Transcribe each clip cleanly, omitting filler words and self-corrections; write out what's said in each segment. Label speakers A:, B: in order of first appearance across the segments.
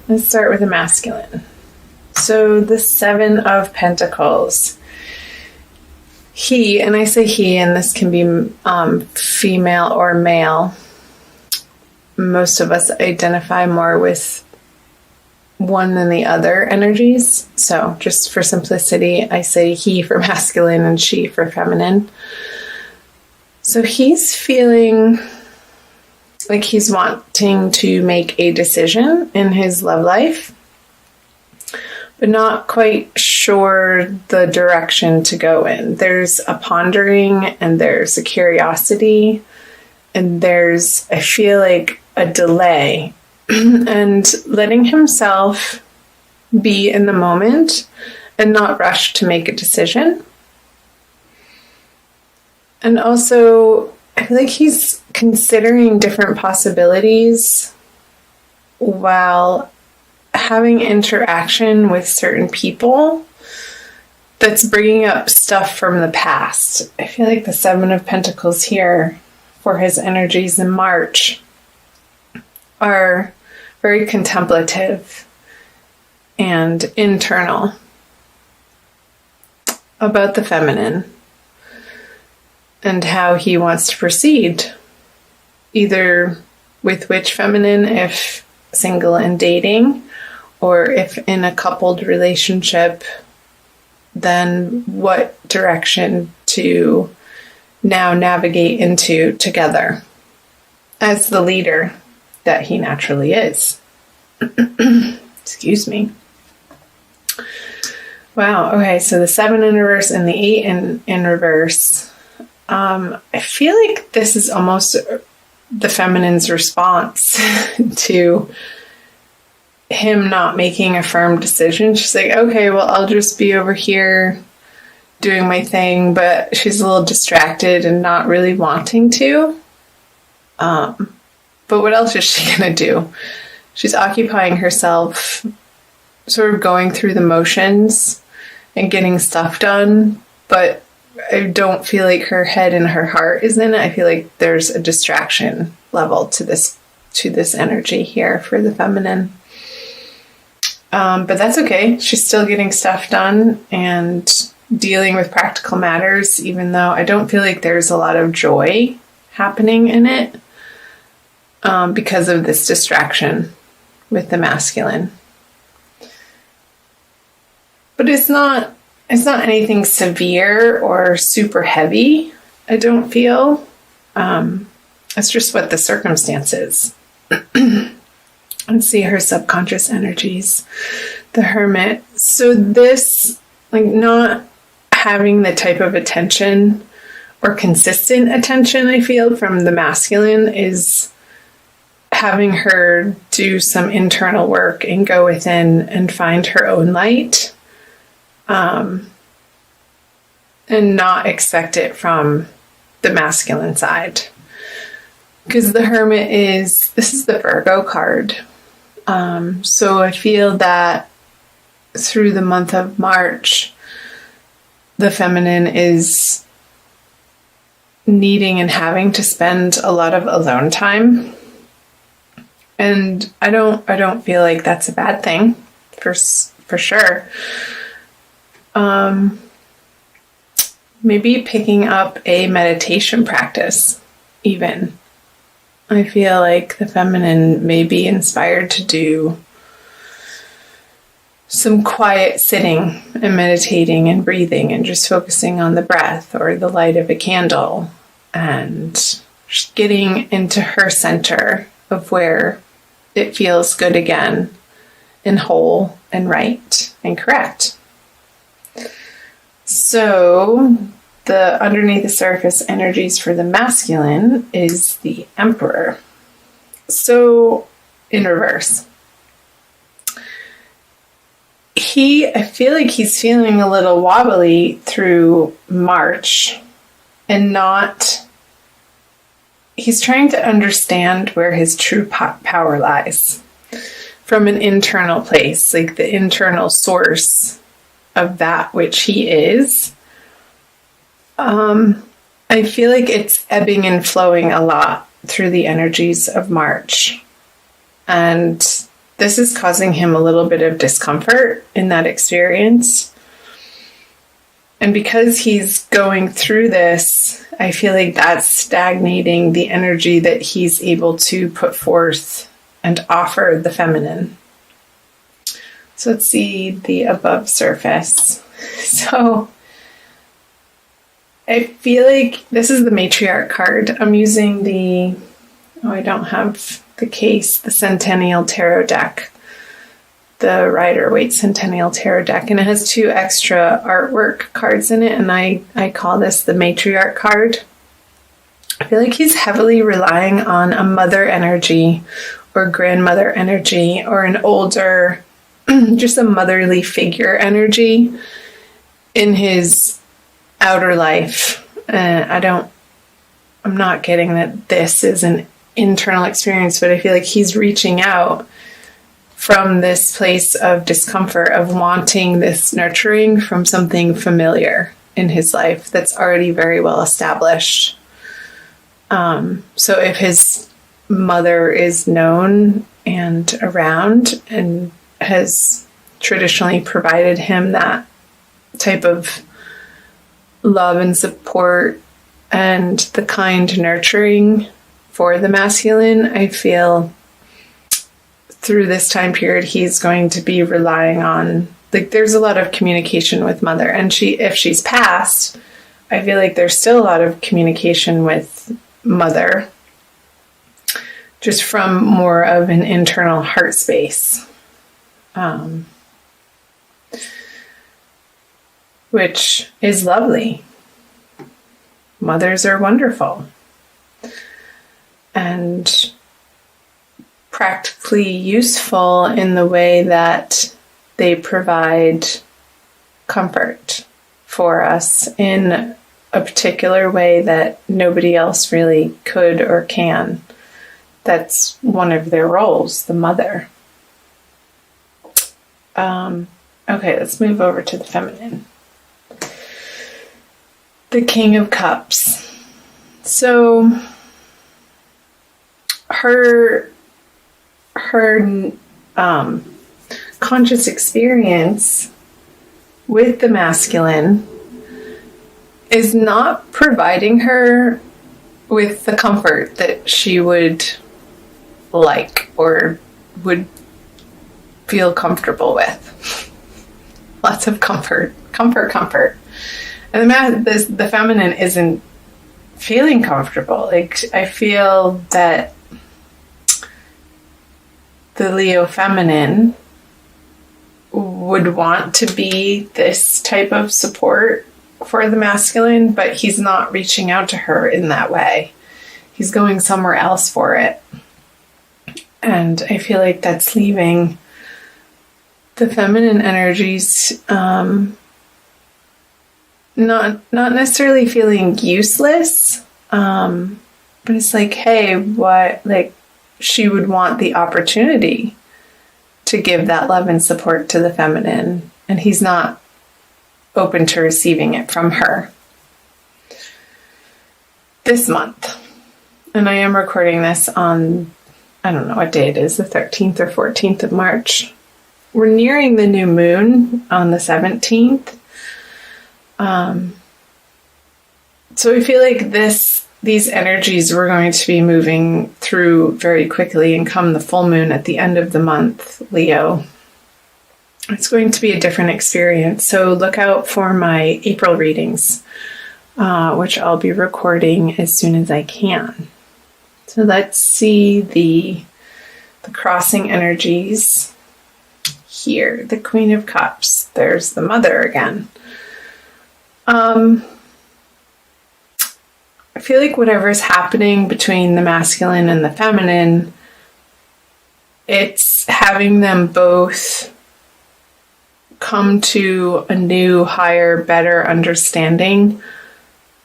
A: let's start with the masculine. So the Seven of Pentacles. He, and I say he, and this can be female or male. Most of us identify more with one than the other energies. So just for simplicity, I say he for masculine and she for feminine. So he's feeling like he's wanting to make a decision in his love life, but not quite sure the direction to go in. There's a pondering and there's a curiosity and there's, I feel like, a delay and letting himself be in the moment and not rush to make a decision. And also, I feel like he's considering different possibilities while having interaction with certain people that's bringing up stuff from the past. I feel like the Seven of Pentacles here for his energies in March are very contemplative and internal about the feminine and how he wants to proceed, either with which feminine, if single and dating, or if in a coupled relationship, then what direction to now navigate into together as the leader that he naturally is. Excuse me. Wow, okay, so the 7 in reverse and the 8 in reverse. I feel like this is almost the feminine's response to him not making a firm decision. She's like, okay, well, I'll just be over here doing my thing, but she's a little distracted and not really wanting to. But what else is she going to do? She's occupying herself, sort of going through the motions and getting stuff done, but I don't feel like her head and her heart is in it. I feel like there's a distraction level to this energy here for the feminine. But that's okay. She's still getting stuff done and dealing with practical matters, even though I don't feel like there's a lot of joy happening in it because of this distraction with the masculine. But it's not anything severe or super heavy, I don't feel. It's just what the circumstance is. Let's see her subconscious energies. The Hermit. So this, like, not having the type of attention or consistent attention I feel from the masculine is having her do some internal work and go within and find her own light. And not expect it from the masculine side. Because the Hermit this is the Virgo card. So I feel that through the month of March, the feminine is needing and having to spend a lot of alone time. And I don't feel like that's a bad thing, for sure. Maybe picking up a meditation practice, even. I feel like the feminine may be inspired to do some quiet sitting and meditating and breathing and just focusing on the breath or the light of a candle and just getting into her center of where it feels good again and whole and right and correct. So the underneath the surface energies for the masculine is the Emperor. So in reverse. I feel like he's feeling a little wobbly through March and he's trying to understand where his true power lies from an internal place, like the internal source of that which he is. I feel like it's ebbing and flowing a lot through the energies of March. And this is causing him a little bit of discomfort in that experience. And because he's going through this, I feel like that's stagnating the energy that he's able to put forth and offer the feminine. So let's see the above surface. So I feel like this is the matriarch card. I'm using I don't have the case, the Centennial Tarot deck, the Rider-Waite Centennial Tarot deck, and it has 2 extra artwork cards in it, and I call this the matriarch card. I feel like he's heavily relying on a mother energy or grandmother energy or an older, just a motherly figure energy in his outer life. I'm not getting that this is an internal experience, but I feel like he's reaching out from this place of discomfort, of wanting this nurturing from something familiar in his life that's already very well established. So if his mother is known and around and has traditionally provided him that type of love and support and the kind nurturing for the masculine, I feel through this time period, he's going to be relying on, like, there's a lot of communication with mother. And if she's passed, I feel like there's still a lot of communication with mother, just from more of an internal heart space, which is lovely. Mothers are wonderful and practically useful in the way that they provide comfort for us in a particular way that nobody else really could or can. That's one of their roles, the mother. Okay, let's move over to the feminine. The King of Cups. So her conscious experience with the masculine is not providing her with the comfort that she would like or would feel comfortable with. Lots of comfort. And the feminine isn't feeling comfortable. Like, I feel that the Leo feminine would want to be this type of support for the masculine, but he's not reaching out to her in that way. He's going somewhere else for it. And I feel like that's leaving the feminine energies not necessarily feeling useless, but it's like, hey, what, like, she would want the opportunity to give that love and support to the feminine, and he's not open to receiving it from her this month. And I am recording this on, I don't know what day it is, the 13th or 14th of March. We're nearing the new moon on the 17th. So I feel like these energies we're going to be moving through very quickly, and come the full moon at the end of the month, Leo, it's going to be a different experience. So look out for my April readings, which I'll be recording as soon as I can. So let's see the crossing energies here. The Queen of Cups. There's the Mother again. I feel like whatever's happening between the masculine and the feminine, it's having them both come to a new, higher, better understanding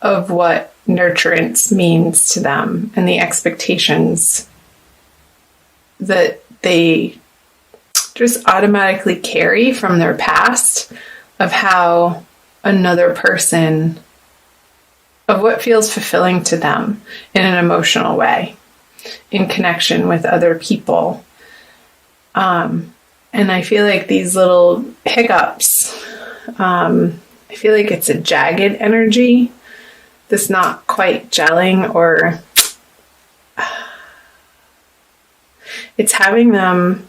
A: of what nurturance means to them, and the expectations that they just automatically carry from their past of how another person, of what feels fulfilling to them in an emotional way, in connection with other people. And I feel like these little hiccups, I feel like it's a jagged energy that's not quite gelling, or it's having them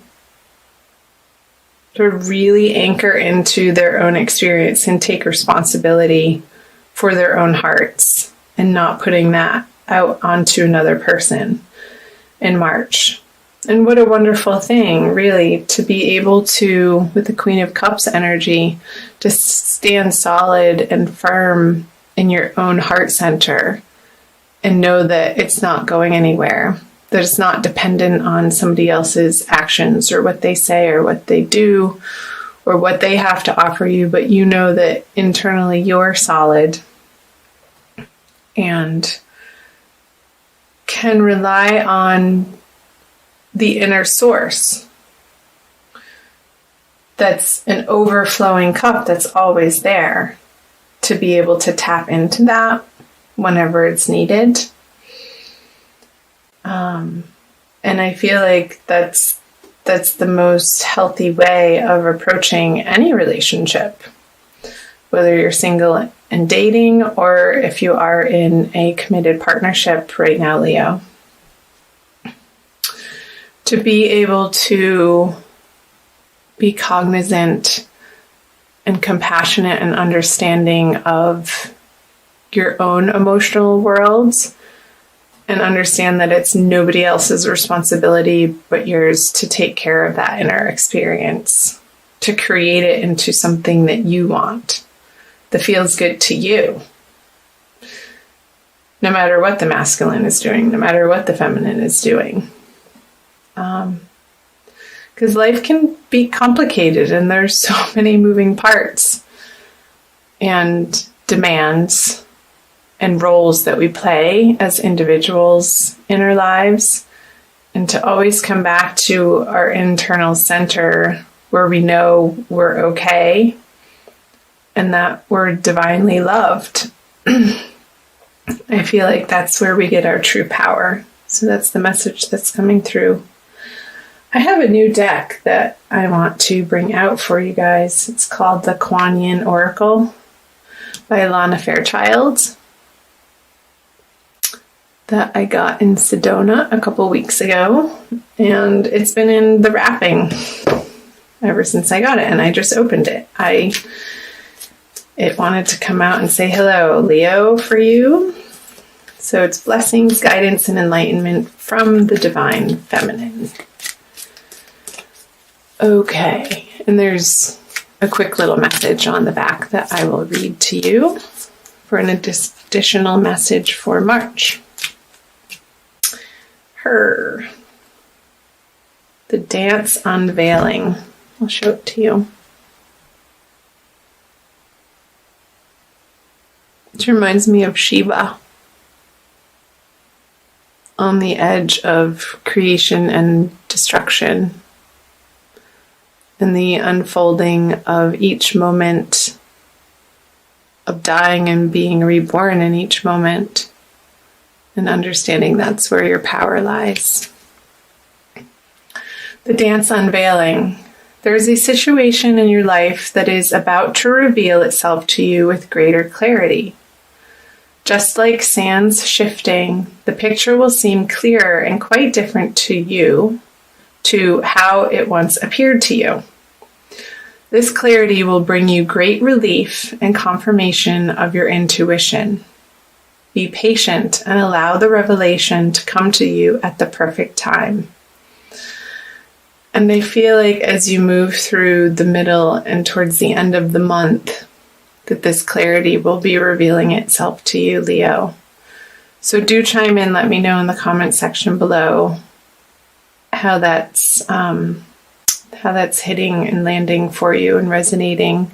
A: to really anchor into their own experience and take responsibility for their own hearts and not putting that out onto another person in March. And what a wonderful thing, really, to be able to, with the Queen of Cups energy, to stand solid and firm in your own heart center and know that it's not going anywhere, that it's not dependent on somebody else's actions or what they say or what they do or what they have to offer you, but you know that internally you're solid and can rely on the inner source that's an overflowing cup that's always there, to be able to tap into that whenever it's needed. And I feel like that's the most healthy way of approaching any relationship, whether you're single and dating or if you are in a committed partnership right now, Leo. To be able to be cognizant and compassionate and understanding of your own emotional worlds, and understand that it's nobody else's responsibility but yours to take care of that inner experience, to create it into something that you want, that feels good to you. No matter what the masculine is doing, no matter what the feminine is doing. Because life can be complicated and there's so many moving parts and demands and roles that we play as individuals in our lives, and to always come back to our internal center where we know we're okay and that we're divinely loved. I feel like that's where we get our true power. So that's the message that's coming through. I have a new deck that I want to bring out for you guys. It's called the Kuan Yin Oracle by Alana Fairchild, that I got in Sedona a couple weeks ago, and it's been in the wrapping ever since I got it, and I just opened it. It wanted to come out and say hello, Leo, for you. So it's blessings, guidance, and enlightenment from the divine feminine. Okay, and there's a quick little message on the back that I will read to you for an additional message for March. The dance unveiling. I'll show it to you. It reminds me of Shiva on the edge of creation and destruction, and the unfolding of each moment of dying and being reborn in each moment, and understanding that's where your power lies. The dance unveiling. There is a situation in your life that is about to reveal itself to you with greater clarity. Just like sands shifting, the picture will seem clearer and quite different to you, to how it once appeared to you. This clarity will bring you great relief and confirmation of your intuition. Be patient and allow the revelation to come to you at the perfect time. And I feel like as you move through the middle and towards the end of the month, that this clarity will be revealing itself to you, Leo. So do chime in, let me know in the comment section below how that's hitting and landing for you and resonating.